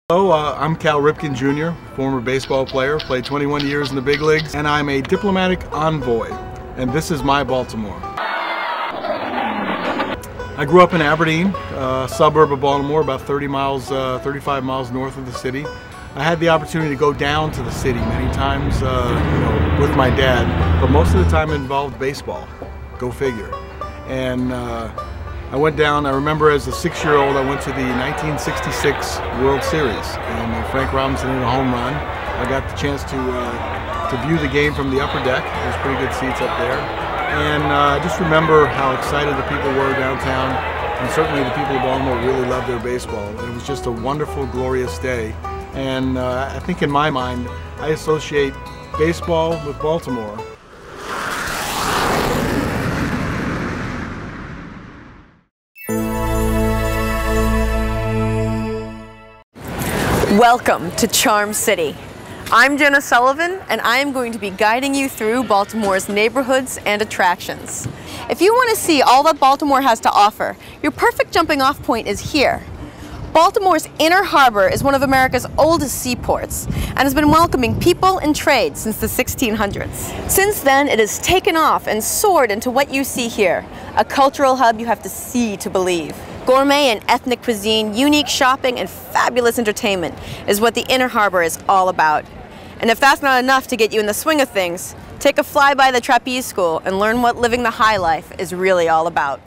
Hello, I'm Cal Ripken Jr., former baseball player, played 21 years in the big leagues, and I'm a diplomatic envoy, and this is my Baltimore. I grew up in Aberdeen, a suburb of Baltimore, about 35 miles north of the city. I had the opportunity to go down to the city many times with my dad, but most of the time it involved baseball, go figure. And I went down, I remember as a 6-year-old, I went to the 1966 World Series, and Frank Robinson hit a home run. I got the chance to view the game from the upper deck. There's pretty good seats up there. And I just remember how excited the people were downtown, and certainly the people of Baltimore really loved their baseball. It was just a wonderful, glorious day. And I think in my mind, I associate baseball with Baltimore. Welcome to Charm City. I'm Jenna Sullivan, and I am going to be guiding you through Baltimore's neighborhoods and attractions. If you want to see all that Baltimore has to offer, your perfect jumping off point is here. Baltimore's Inner Harbor is one of America's oldest seaports and has been welcoming people and trade since the 1600s. Since then, it has taken off and soared into what you see here, a cultural hub you have to see to believe. Gourmet and ethnic cuisine, unique shopping, and fabulous entertainment is what the Inner Harbor is all about. And if that's not enough to get you in the swing of things, take a fly by the trapeze school and learn what living the high life is really all about.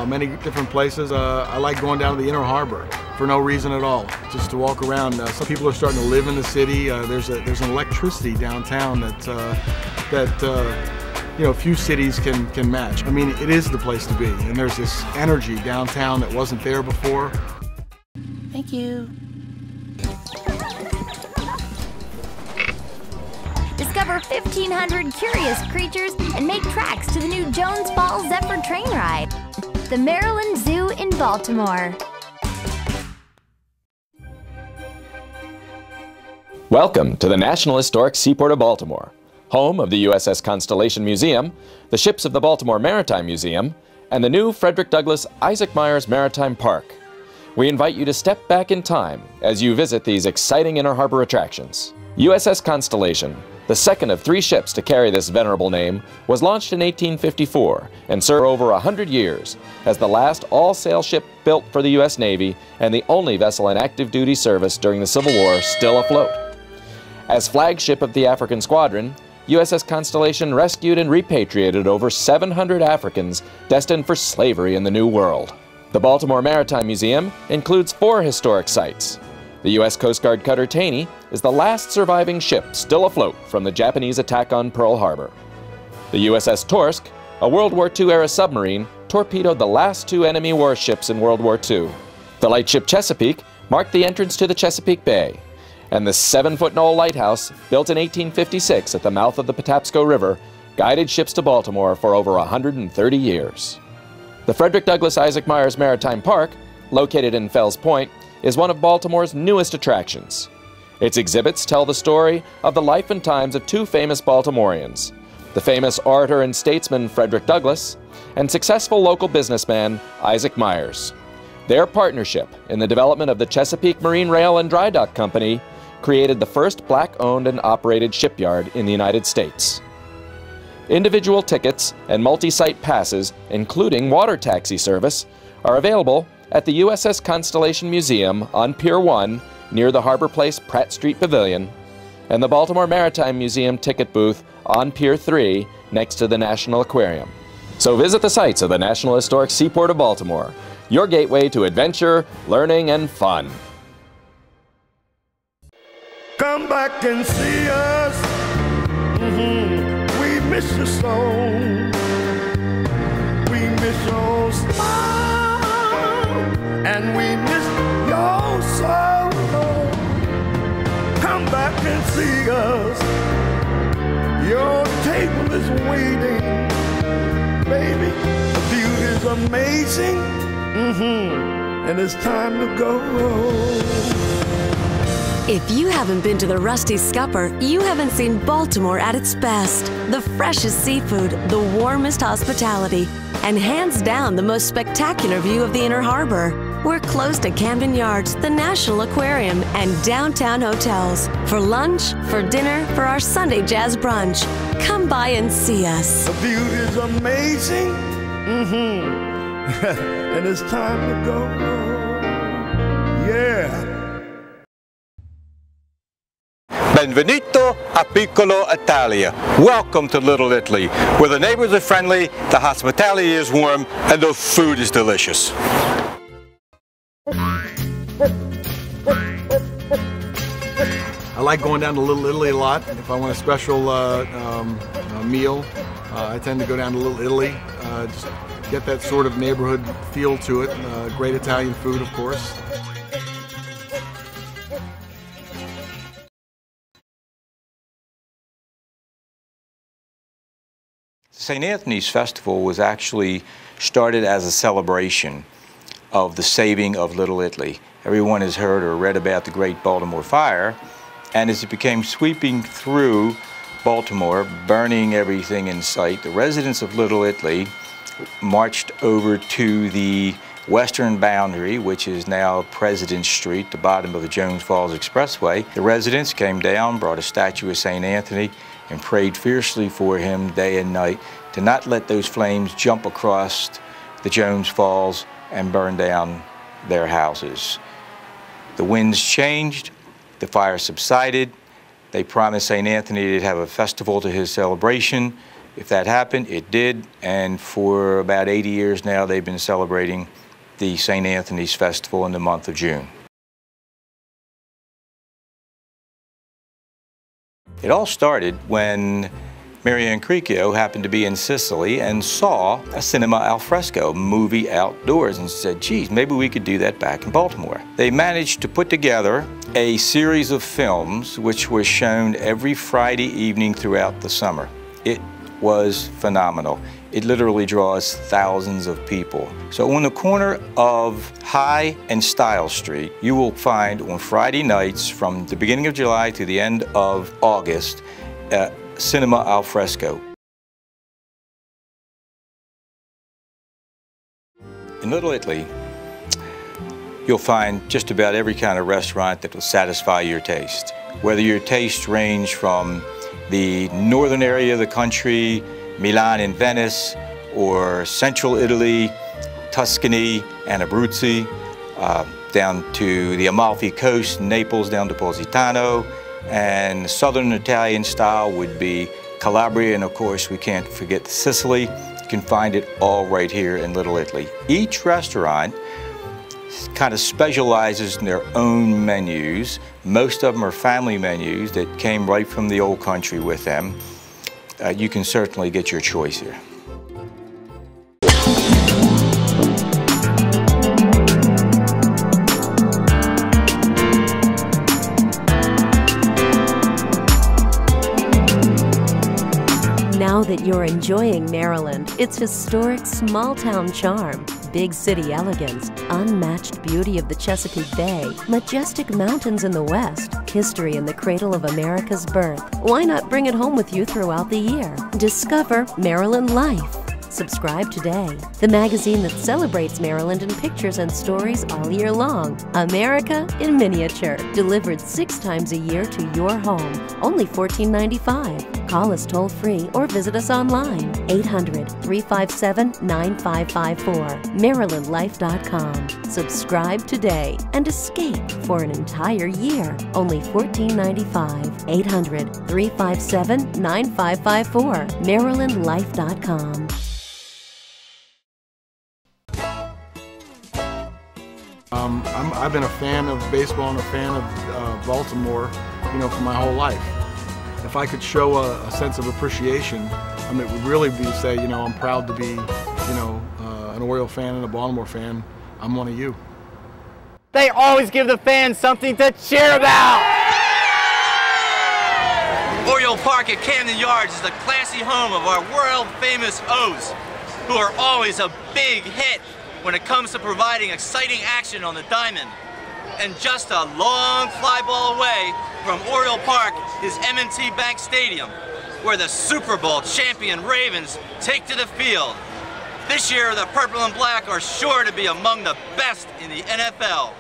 Many different places. I like going down to the Inner Harbor for no reason at all, just to walk around. Some people are starting to live in the city. There's an electricity downtown that few cities can match. I mean, it is the place to be, and there's this energy downtown that wasn't there before. Thank you. Discover 1,500 curious creatures and make tracks to the new Jones Falls Zephyr train ride. The Maryland Zoo in Baltimore. Welcome to the National Historic Seaport of Baltimore, home of the USS Constellation Museum, the ships of the Baltimore Maritime Museum, and the new Frederick Douglass Isaac Myers Maritime Park. We invite you to step back in time as you visit these exciting Inner Harbor attractions. USS Constellation, the second of 3 ships to carry this venerable name, was launched in 1854 and served over 100 years as the last all-sail ship built for the U.S. Navy and the only vessel in active duty service during the Civil War still afloat. As flagship of the African Squadron, USS Constellation rescued and repatriated over 700 Africans destined for slavery in the New World. The Baltimore Maritime Museum includes 4 historic sites. The U.S. Coast Guard cutter Taney is the last surviving ship still afloat from the Japanese attack on Pearl Harbor. The USS Torsk, a World War II-era submarine, torpedoed the last 2 enemy warships in World War II. The lightship Chesapeake marked the entrance to the Chesapeake Bay. And the 7-foot knoll lighthouse, built in 1856 at the mouth of the Patapsco River, guided ships to Baltimore for over 130 years. The Frederick Douglass Isaac Myers Maritime Park, located in Fells Point, is one of Baltimore's newest attractions. Its exhibits tell the story of the life and times of 2 famous Baltimoreans, the famous orator and statesman Frederick Douglass, and successful local businessman Isaac Myers. Their partnership in the development of the Chesapeake Marine Rail and Dry Dock Company created the first black-owned and operated shipyard in the United States. Individual tickets and multi-site passes, including water taxi service, are available at the USS Constellation Museum on Pier 1 near the Harbor Place Pratt Street Pavilion, and the Baltimore Maritime Museum ticket booth on Pier 3 next to the National Aquarium. So visit the sites of the National Historic Seaport of Baltimore, your gateway to adventure, learning, and fun. Come back and see us. We miss you so. We miss your smile, and we miss your soul. Come back and see us. Your table is waiting, baby. The view is amazing, and it's time to go. If you haven't been to the Rusty Scupper, you haven't seen Baltimore at its best. The freshest seafood, the warmest hospitality, and hands down the most spectacular view of the Inner Harbor. We're close to Camden Yards, the National Aquarium, and downtown hotels. For lunch, for dinner, for our Sunday jazz brunch. Come by and see us. The view is amazing. And it's time to go. Yeah. Benvenuto a Piccolo Italia. Welcome to Little Italy, where the neighbors are friendly, the hospitality is warm, and the food is delicious. I like going down to Little Italy a lot. If I want a special meal, I tend to go down to Little Italy. Just get that sort of neighborhood feel to it. Great Italian food, of course. St. Anthony's Festival was actually started as a celebration of the saving of Little Italy. Everyone has heard or read about the Great Baltimore Fire, and as it became sweeping through Baltimore, burning everything in sight, the residents of Little Italy marched over to the western boundary, which is now President Street, the bottom of the Jones Falls Expressway. The residents came down, brought a statue of St. Anthony, and prayed fiercely for him day and night to not let those flames jump across the Jones Falls and burn down their houses. The winds changed, the fire subsided. They promised St. Anthony to have a festival to his celebration. If that happened, it did, and for about 80 years now, they've been celebrating the St. Anthony's Festival in the month of June. It all started when Marianne Cricchio happened to be in Sicily and saw a cinema al fresco movie outdoors and said, geez, maybe we could do that back in Baltimore. They managed to put together a series of films which was shown every Friday evening throughout the summer. It was phenomenal. It literally draws thousands of people. So on the corner of High and Style Street, you will find on Friday nights from the beginning of July to the end of August, cinema al fresco. In Little Italy, you'll find just about every kind of restaurant that will satisfy your taste. Whether your tastes range from the northern area of the country, Milan and Venice, or central Italy, Tuscany and Abruzzi, down to the Amalfi Coast, Naples down to Positano, and southern Italian style would be Calabria, and of course we can't forget Sicily. You can find it all right here in Little Italy. Each restaurant kind of specializes in their own menus. Most of them are family menus that came right from the old country with them. You can certainly get your choice here. Now that you're enjoying Maryland, its historic small-town charm, big city elegance, unmatched beauty of the Chesapeake Bay, majestic mountains in the west, history in the cradle of America's birth, why not bring it home with you throughout the year? Discover Maryland Life. Subscribe today. The magazine that celebrates Maryland in pictures and stories all year long. America in miniature. Delivered 6 times a year to your home. Only $14.95. Call us toll-free or visit us online. 800-357-9554. MarylandLife.com. Subscribe today and escape for an entire year. Only $14.95. 800-357-9554. MarylandLife.com. I've been a fan of baseball and a fan of Baltimore, for my whole life. If I could show a sense of appreciation, it would really be to say, I'm proud to be, an Oriole fan and a Baltimore fan. I'm one of you. They always give the fans something to cheer about. Oriole Park at Camden Yards is the classy home of our world-famous O's, who are always a big hit when it comes to providing exciting action on the diamond. And just a long fly ball away from Oriole Park is M&T Bank Stadium, where the Super Bowl champion Ravens take to the field. This year, the purple and black are sure to be among the best in the NFL.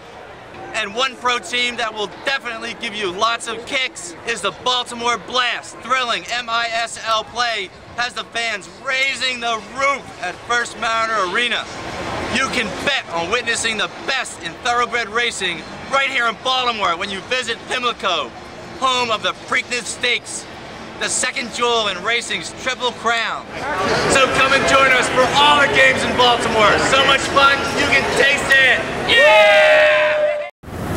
And one pro team that will definitely give you lots of kicks is the Baltimore Blast. Thrilling MISL play has the fans raising the roof at First Mariner Arena. You can bet on witnessing the best in thoroughbred racing right here in Baltimore when you visit Pimlico, home of the Preakness Stakes, the second jewel in racing's Triple Crown. So come and join us for all the games in Baltimore. So much fun, you can taste it. Yeah!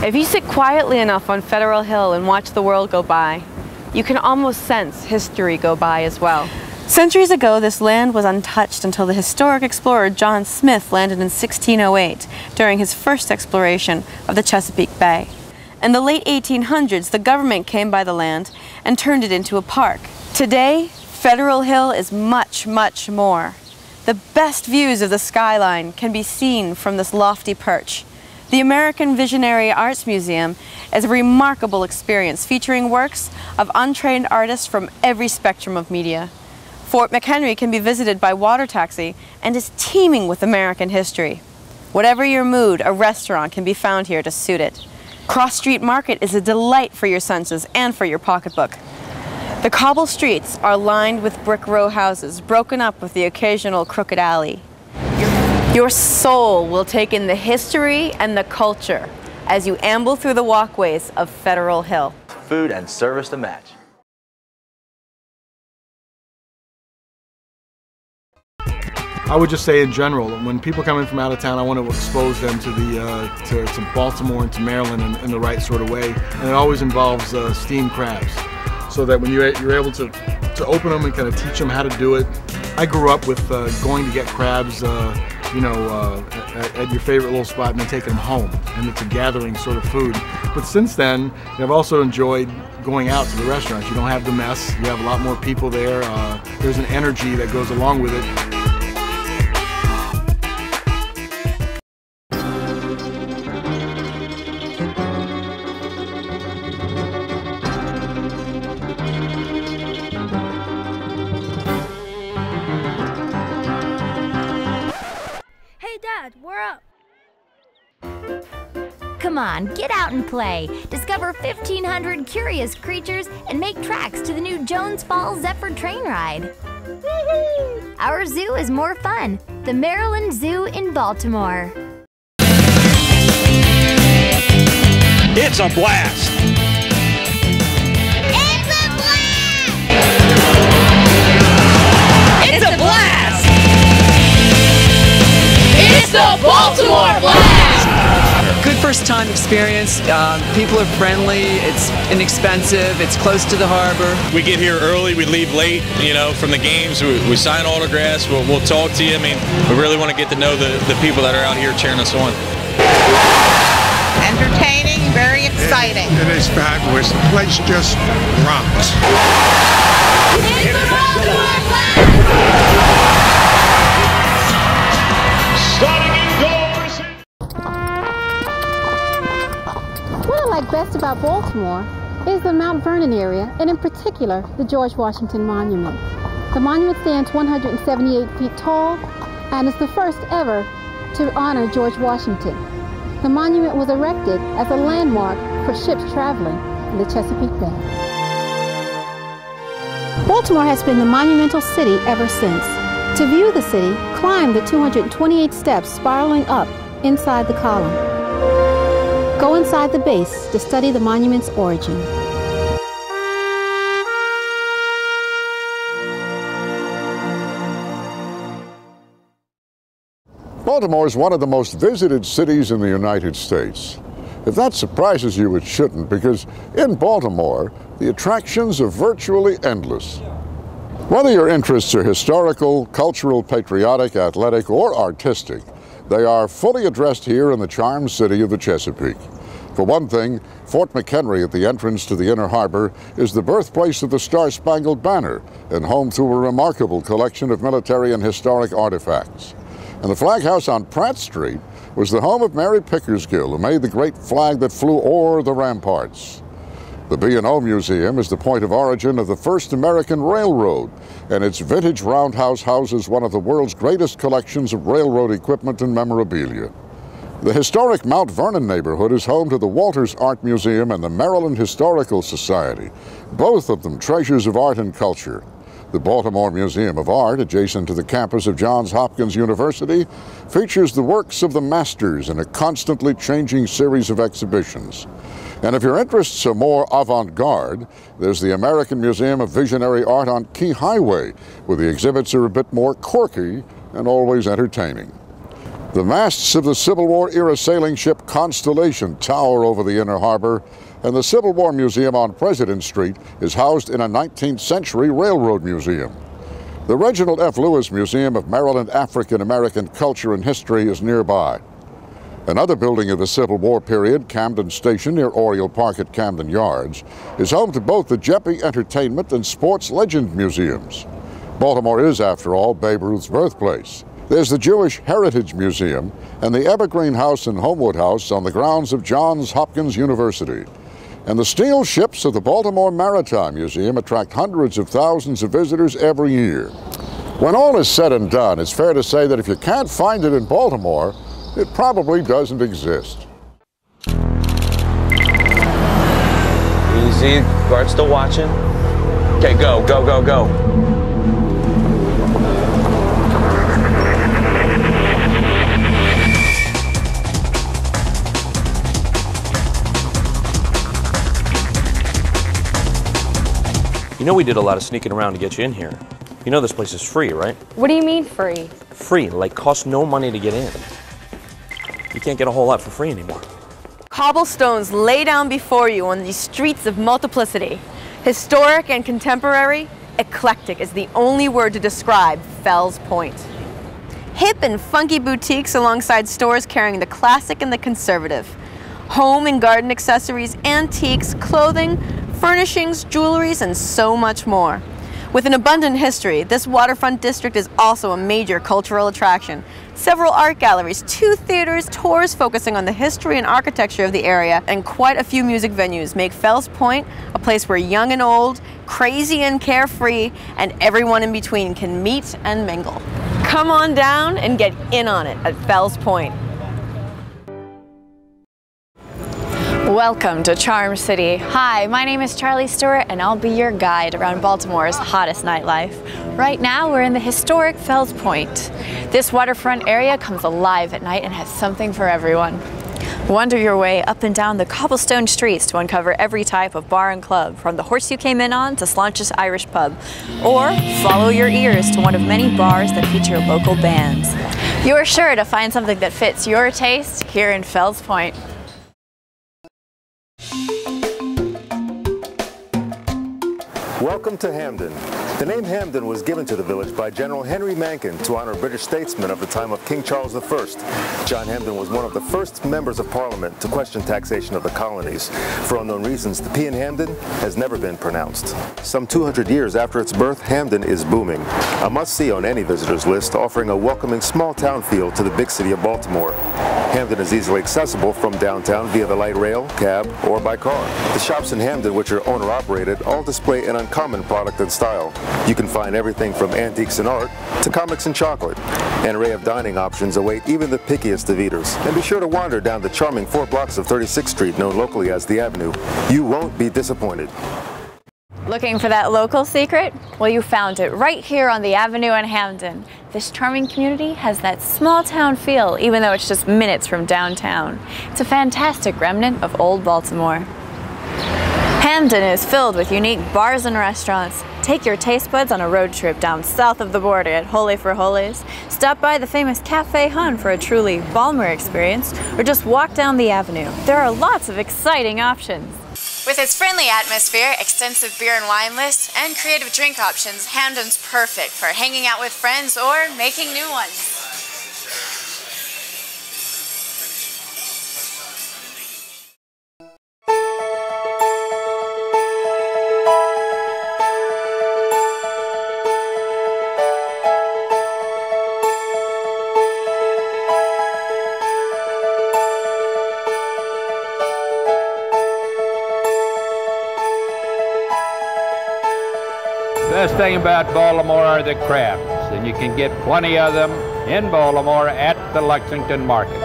If you sit quietly enough on Federal Hill and watch the world go by, you can almost sense history go by as well. Centuries ago, this land was untouched until the historic explorer John Smith landed in 1608 during his first exploration of the Chesapeake Bay. In the late 1800s, the government came by the land and turned it into a park. Today, Federal Hill is much, much more. The best views of the skyline can be seen from this lofty perch. The American Visionary Arts Museum is a remarkable experience featuring works of untrained artists from every spectrum of media. Fort McHenry can be visited by water taxi and is teeming with American history. Whatever your mood, a restaurant can be found here to suit it. Cross Street Market is a delight for your senses and for your pocketbook. The cobble streets are lined with brick row houses, broken up with the occasional crooked alley. Your soul will take in the history and the culture as you amble through the walkways of Federal Hill. Food and service to match. I would just say in general, when people come in from out of town, I want to expose them to to Baltimore and to Maryland in the right sort of way, and it always involves steamed crabs, so that when you're able to open them and kind of teach them how to do it. I grew up with going to get crabs, at your favorite little spot and then taking them home, and it's a gathering sort of food. But since then, I've also enjoyed going out to the restaurants. You don't have the mess, you have a lot more people there, there's an energy that goes along with it. Dad, we're up. Come on, get out and play. Discover 1,500 curious creatures and make tracks to the new Jones Falls Zephyr train ride. Our zoo is more fun. The Maryland Zoo in Baltimore. It's a blast! It's a blast! It's the Baltimore Blast! Good first-time experience. People are friendly. It's inexpensive. It's close to the harbor. We get here early. We leave late. From the games. We sign autographs. We'll talk to you. I mean, we really want to get to know the people that are out here cheering us on. Entertaining, very exciting. It is fabulous. The place just rocks. It's the Baltimore Blast! Starting indoors. What I like best about Baltimore is the Mount Vernon area, and in particular, the George Washington Monument. The monument stands 178 feet tall and is the first ever to honor George Washington. The monument was erected as a landmark for ships traveling in the Chesapeake Bay. Baltimore has been the monumental city ever since. To view the city, climb the 228 steps spiraling up inside the column. Go inside the base to study the monument's origin. Baltimore is one of the most visited cities in the United States. If that surprises you, it shouldn't, because in Baltimore, the attractions are virtually endless. Whether your interests are historical, cultural, patriotic, athletic, or artistic, they are fully addressed here in the charmed city of the Chesapeake. For one thing, Fort McHenry at the entrance to the Inner Harbor is the birthplace of the Star-Spangled Banner and home to a remarkable collection of military and historic artifacts. And the Flag House on Pratt Street was the home of Mary Pickersgill, who made the great flag that flew o'er the ramparts. The B&O Museum is the point of origin of the first American railroad, and its vintage roundhouse houses one of the world's greatest collections of railroad equipment and memorabilia. The historic Mount Vernon neighborhood is home to the Walters Art Museum and the Maryland Historical Society, both of them treasures of art and culture. The Baltimore Museum of Art, adjacent to the campus of Johns Hopkins University, features the works of the masters in a constantly changing series of exhibitions. And if your interests are more avant-garde, there's the American Museum of Visionary Art on Key Highway, where the exhibits are a bit more quirky and always entertaining. The masts of the Civil War-era sailing ship Constellation tower over the Inner Harbor, and the Civil War Museum on President Street is housed in a 19th century railroad museum. The Reginald F. Lewis Museum of Maryland African American Culture and History is nearby. Another building of the Civil War period, Camden Station near Oriole Park at Camden Yards, is home to both the Jeppe Entertainment and Sports Legend Museums. Baltimore is, after all, Babe Ruth's birthplace. There's the Jewish Heritage Museum and the Evergreen House and Homewood House on the grounds of Johns Hopkins University. And the steel ships of the Baltimore Maritime Museum attract hundreds of thousands of visitors every year. When all is said and done, it's fair to say that if you can't find it in Baltimore, it probably doesn't exist. Easy, guard's still watching. Okay, go, go, go, go. You know we did a lot of sneaking around to get you in here. You know this place is free, right? What do you mean free? Free, like costs no money to get in. You can't get a whole lot for free anymore. Cobblestones lay down before you on these streets of multiplicity. Historic and contemporary, eclectic is the only word to describe Fells Point. Hip and funky boutiques alongside stores carrying the classic and the conservative. Home and garden accessories, antiques, clothing, furnishings, jewelries, and so much more. With an abundant history, this waterfront district is also a major cultural attraction. Several art galleries, 2 theaters, tours focusing on the history and architecture of the area, and quite a few music venues make Fells Point a place where young and old, crazy and carefree, and everyone in between can meet and mingle. Come on down and get in on it at Fells Point. Welcome to Charm City. Hi, my name is Charlie Stewart and I'll be your guide around Baltimore's hottest nightlife. Right now we're in the historic Fells Point. This waterfront area comes alive at night and has something for everyone. Wander your way up and down the cobblestone streets to uncover every type of bar and club, from the horse you came in on to Slaunch's Irish pub. Or follow your ears to one of many bars that feature local bands. You're sure to find something that fits your taste here in Fells Point. Welcome to Hampden. The name Hampden was given to the village by General Henry Mencken to honor British statesmen of the time of King Charles I. John Hampden was one of the first members of Parliament to question taxation of the colonies. For unknown reasons, the P in Hampden has never been pronounced. Some 200 years after its birth, Hampden is booming. A must-see on any visitor's list, offering a welcoming small-town feel to the big city of Baltimore. Hampden is easily accessible from downtown via the light rail, cab, or by car. The shops in Hampden, which are owner-operated, all display an uncommon product and style. You can find everything from antiques and art to comics and chocolate. An array of dining options await even the pickiest of eaters. And be sure to wander down the charming 4 blocks of 36th Street, known locally as the Avenue. You won't be disappointed. Looking for that local secret? Well, you found it right here on the Avenue in Hampden. This charming community has that small town feel, even though it's just minutes from downtown. It's a fantastic remnant of old Baltimore. Hampden is filled with unique bars and restaurants. Take your taste buds on a road trip down south of the border at Holy for Holies. Stop by the famous Cafe Hun for a truly Balmer experience, or just walk down the avenue. There are lots of exciting options. With its friendly atmosphere, extensive beer and wine lists, and creative drink options, Hampden's perfect for hanging out with friends or making new ones. Best thing about Baltimore are the crabs, and you can get plenty of them in Baltimore at the Lexington Market.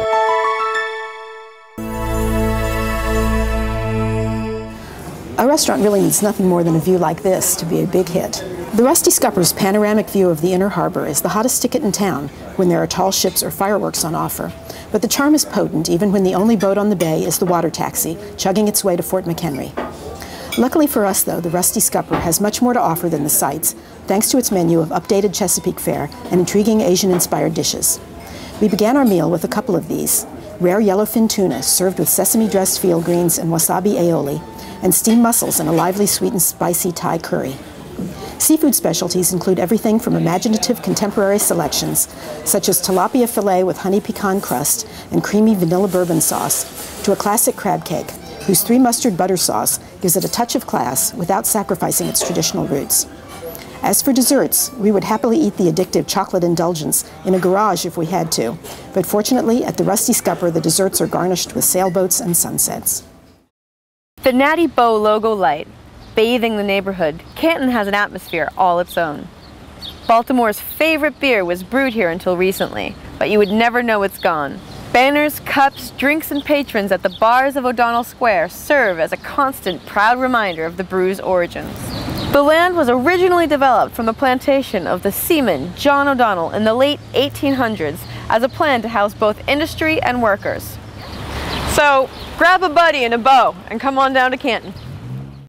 A restaurant really needs nothing more than a view like this to be a big hit. The Rusty Scupper's panoramic view of the inner harbor is the hottest ticket in town when there are tall ships or fireworks on offer. But the charm is potent even when the only boat on the bay is the water taxi, chugging its way to Fort McHenry. Luckily for us, though, the Rusty Scupper has much more to offer than the sights, thanks to its menu of updated Chesapeake fare and intriguing Asian-inspired dishes. We began our meal with a couple of these: rare yellowfin tuna served with sesame-dressed field greens and wasabi aioli, and steamed mussels in a lively sweet and spicy Thai curry. Seafood specialties include everything from imaginative contemporary selections, such as tilapia fillet with honey pecan crust and creamy vanilla bourbon sauce, to a classic crab cake, whose 3 mustard butter sauce gives it a touch of class without sacrificing its traditional roots. As for desserts, we would happily eat the addictive chocolate indulgence in a garage if we had to, but fortunately at the Rusty Scupper the desserts are garnished with sailboats and sunsets. The Natty Bow logo light, bathing the neighborhood, Canton has an atmosphere all its own. Baltimore's favorite beer was brewed here until recently, but you would never know it's gone. Banners, cups, drinks, and patrons at the bars of O'Donnell Square serve as a constant, proud reminder of the brew's origins. The land was originally developed from the plantation of the seaman John O'Donnell in the late 1800s as a plan to house both industry and workers. So, grab a buddy and a bow and come on down to Canton.